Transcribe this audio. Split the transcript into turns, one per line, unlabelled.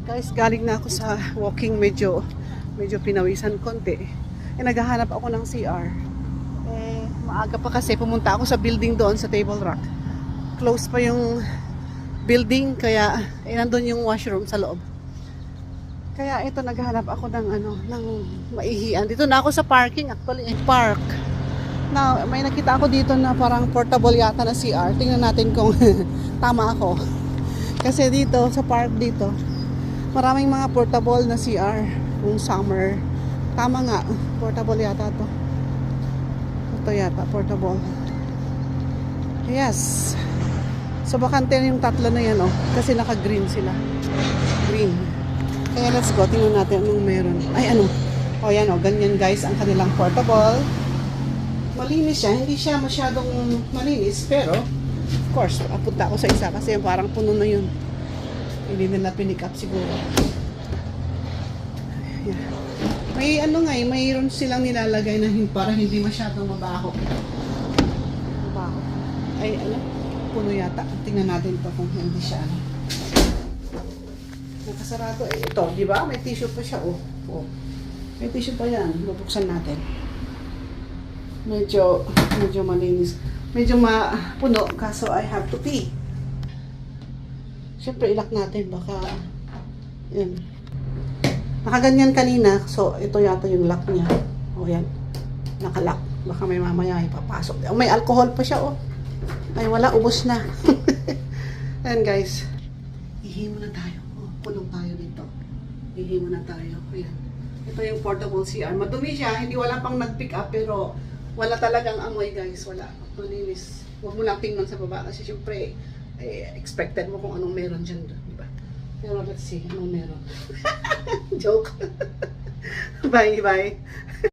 Guys, galing na ako sa walking, medyo pinawisan konti. Naghahanap ako ng CR. Maaga pa kasi pumunta ako sa building doon sa Table Rock. Close pa yung building kaya nandun yung washroom sa loob. Kaya ito naghahanap ako ng ng maihian. Dito na ako sa parking, actually park. Now, may nakita ako dito na parang portable yata na CR. Tingnan natin kung tama ako. Kasi dito sa park dito maraming mga portable na CR kung summer. Tama nga, portable yata to. Ito yata, portable. Yes. So bakante yung tatlo na yan, oh. Kasi naka-green sila. Green. Kaya let's go, tingnan natin anong meron. Ay, ano? O yan, oh, ganyan guys ang kanilang portable. Malinis siya, hindi siya masyadong malinis, pero of course, apunta ako sa isa kasi parang puno na yun. Hindi nila pinick up siguro. Yeah. May mayroon silang nilalagay na para hindi masyadong mabaho. Mabaho. Ay, puno yata. Tingnan natin to kung hindi siya nakasarado. Ito, di ba? May tissue pa siya, oh. May tissue pa yan. Bubuksan natin. Medyo malinis. Medyo puno, kaso I have to pee. Siyempre, ilak natin. Baka, yan. Nakaganyan kanina. So, ito yata yung lock niya. O, yan. Nakalock. Baka may mamaya ipapasok. May alcohol pa siya, oh. Ay, wala. Ubos na. Ayan, guys. Ihimo na tayo. Oh, punong tayo dito. Ihimo na tayo. Ayan. Ito yung portable CR. Madumi siya. Hindi wala pang nag-pick up, pero wala talagang amoy, guys. Wala. Malinis. Huwag mo lang tingnan sa baba. Kasi, syempre, expected mo kung anong meron dyan, di ba? Pero let's see, anong meron. Joke. Bye.